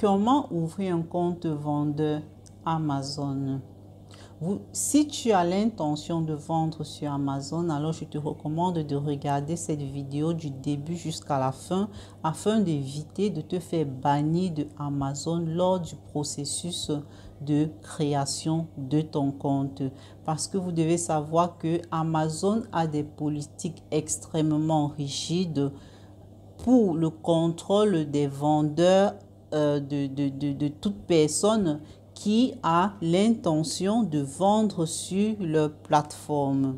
Comment ouvrir un compte vendeur Amazon? Si tu as l'intention de vendre sur Amazon, alors je te recommande de regarder cette vidéo du début jusqu'à la fin afin d'éviter de te faire bannir de Amazon lors du processus de création de ton compte. Parce que vous devez savoir que Amazon a des politiques extrêmement rigides pour le contrôle des vendeurs de toute personne qui a l'intention de vendre sur leur plateforme.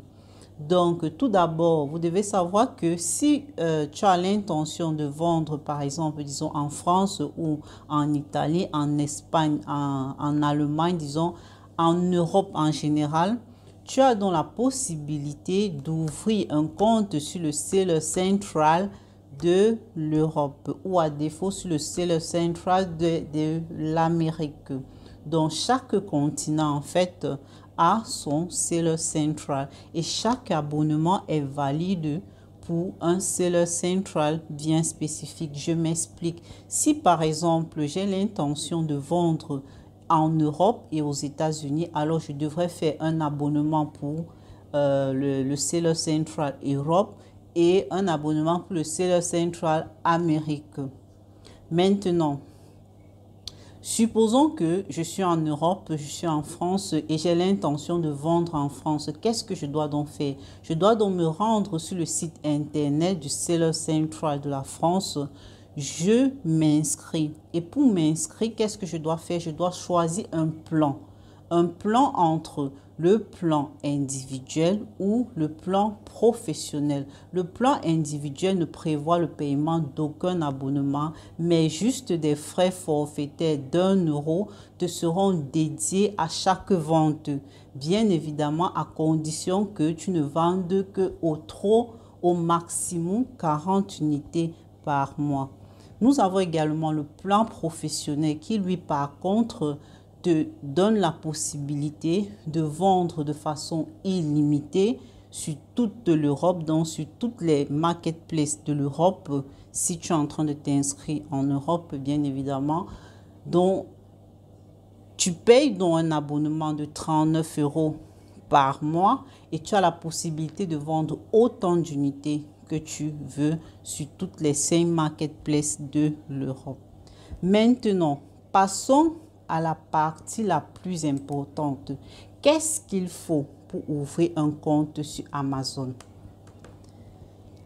Donc, tout d'abord, vous devez savoir que si tu as l'intention de vendre, par exemple, disons en France ou en Italie, en Espagne, en Allemagne, disons, en Europe en général, tu as donc la possibilité d'ouvrir un compte sur le Seller Central de l'Europe ou à défaut sur le Seller Central de l'Amérique. Donc, chaque continent, en fait, a son Seller Central et chaque abonnement est valide pour un Seller Central bien spécifique. Je m'explique. Si, par exemple, j'ai l'intention de vendre en Europe et aux États-Unis, alors je devrais faire un abonnement pour le Seller Central Europe et un abonnement pour le Seller Central Amérique. Maintenant, supposons que je suis en Europe, je suis en France et j'ai l'intention de vendre en France. Qu'est-ce que je dois donc faire? Je dois donc me rendre sur le site internet du Seller Central de la France. Je m'inscris. Et pour m'inscrire, qu'est-ce que je dois faire? Je dois choisir un plan. Un plan entre le plan individuel ou le plan professionnel. Le plan individuel ne prévoit le paiement d'aucun abonnement, mais juste des frais forfaitaires d'1 € te seront dédiés à chaque vente. Bien évidemment, à condition que tu ne vendes que au maximum 40 unités par mois. Nous avons également le plan professionnel qui, lui, par contre, te donne la possibilité de vendre de façon illimitée sur toute l'Europe, donc sur toutes les marketplaces de l'Europe, si tu es en train de t'inscrire en Europe, bien évidemment. Donc, tu payes donc un abonnement de 39 € par mois et tu as la possibilité de vendre autant d'unités que tu veux sur toutes les 5 marketplaces de l'Europe. Maintenant, passons à la partie la plus importante. Qu'est-ce qu'il faut pour ouvrir un compte sur Amazon?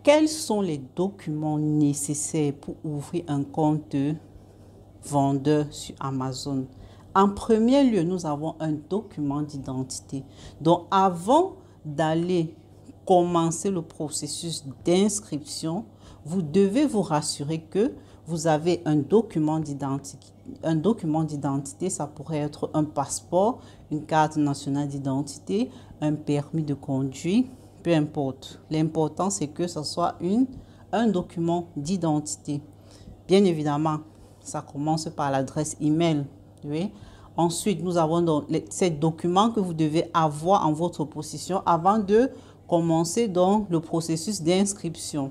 Quels sont les documents nécessaires pour ouvrir un compte vendeur sur Amazon? En premier lieu, nous avons un document d'identité. Donc, avant d'aller commencer le processus d'inscription, vous devez vous rassurer que vous avez un document d'identité. Un document d'identité, ça pourrait être un passeport, une carte nationale d'identité, un permis de conduire, peu importe. L'important, c'est que ce soit un document d'identité. Bien évidemment, ça commence par l'adresse email. Oui. Ensuite, nous avons donc ces documents que vous devez avoir en votre possession avant de commencer donc le processus d'inscription.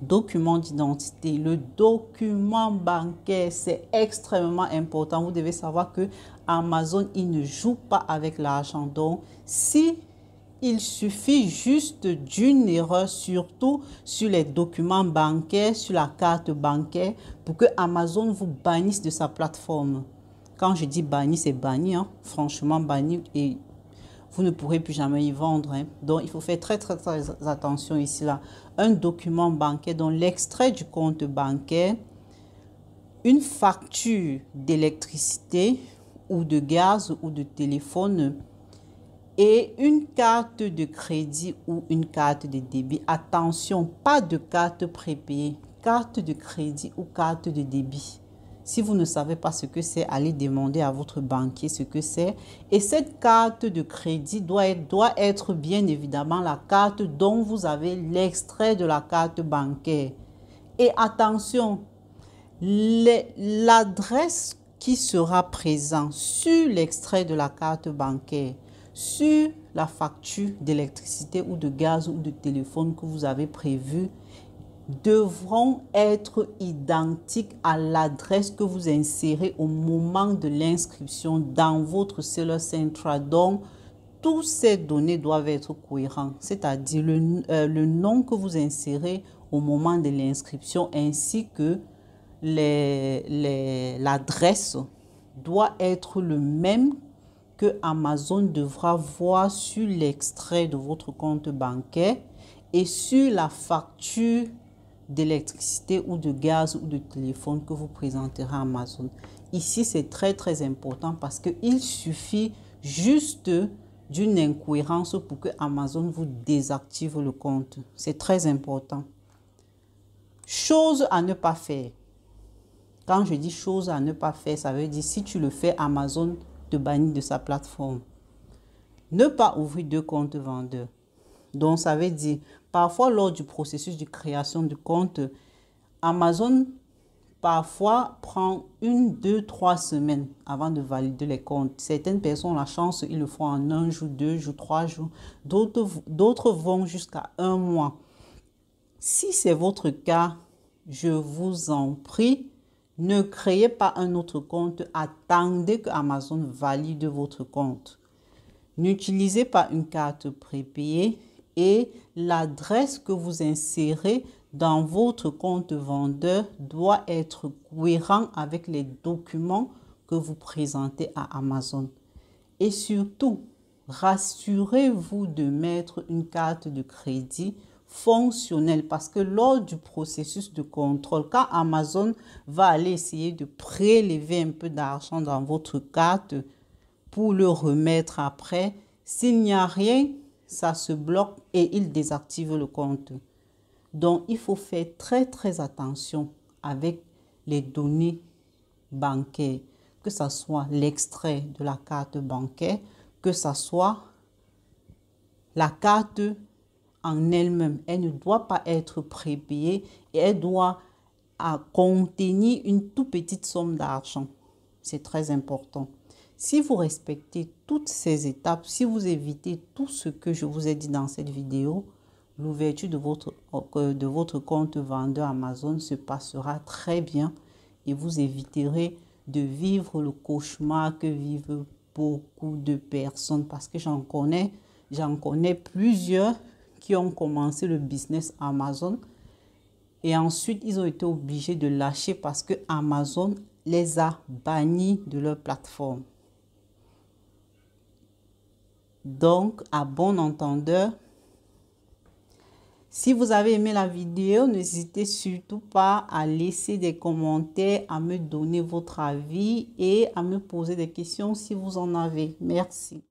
Document d'identité, le document bancaire, c'est extrêmement important. Vous devez savoir que Amazon, il ne joue pas avec l'argent. Donc, si il suffit juste d'une erreur, surtout sur les documents bancaires, sur la carte bancaire, pour que Amazon vous bannisse de sa plateforme. Quand je dis banni, c'est banni, hein, franchement banni, et vous ne pourrez plus jamais y vendre. Hein. Donc, il faut faire très attention ici, là. Un document bancaire, donc l'extrait du compte bancaire, une facture d'électricité ou de gaz ou de téléphone et une carte de crédit ou une carte de débit. Attention, pas de carte prépayée, carte de crédit ou carte de débit. Si vous ne savez pas ce que c'est, allez demander à votre banquier ce que c'est. Et cette carte de crédit doit être bien évidemment la carte dont vous avez l'extrait de la carte bancaire. Et attention, l'adresse qui sera présente sur l'extrait de la carte bancaire, sur la facture d'électricité ou de gaz ou de téléphone que vous avez prévu, devront être identiques à l'adresse que vous insérez au moment de l'inscription dans votre Seller Central. Donc, toutes ces données doivent être cohérentes, c'est-à-dire le nom que vous insérez au moment de l'inscription ainsi que l'adresse doit être le même que Amazon devra voir sur l'extrait de votre compte bancaire et sur la facture d'électricité ou de gaz ou de téléphone que vous présenterez à Amazon. Ici, c'est très important parce qu'il suffit juste d'une incohérence pour que Amazon vous désactive le compte. C'est très important. Chose à ne pas faire. Quand je dis chose à ne pas faire, ça veut dire si tu le fais, Amazon te bannit de sa plateforme. Ne pas ouvrir deux comptes vendeurs. Donc, ça veut dire, parfois, lors du processus de création de compte, Amazon, parfois, prend 1, 2, 3 semaines avant de valider les comptes. Certaines personnes ont la chance, ils le font en 1 jour, 2 jours, 3 jours. D'autres vont jusqu'à 1 mois. Si c'est votre cas, je vous en prie, ne créez pas un autre compte. Attendez que Amazon valide votre compte. N'utilisez pas une carte prépayée et l'adresse que vous insérez dans votre compte vendeur doit être cohérent avec les documents que vous présentez à Amazon. Et surtout, rassurez-vous de mettre une carte de crédit fonctionnelle parce que lors du processus de contrôle, quand Amazon va aller essayer de prélever un peu d'argent dans votre carte pour le remettre après, s'il n'y a rien, ça se bloque et il désactive le compte. Donc, il faut faire très attention avec les données bancaires, que ce soit l'extrait de la carte bancaire, que ce soit la carte en elle-même. Elle ne doit pas être prépayée et elle doit contenir une toute petite somme d'argent. C'est très important. Si vous respectez toutes ces étapes, si vous évitez tout ce que je vous ai dit dans cette vidéo, l'ouverture de votre compte vendeur Amazon se passera très bien et vous éviterez de vivre le cauchemar que vivent beaucoup de personnes parce que j'en connais plusieurs qui ont commencé le business Amazon et ensuite ils ont été obligés de lâcher parce que Amazon les a bannis de leur plateforme. Donc, à bon entendeur, si vous avez aimé la vidéo, n'hésitez surtout pas à laisser des commentaires, à me donner votre avis et à me poser des questions si vous en avez. Merci.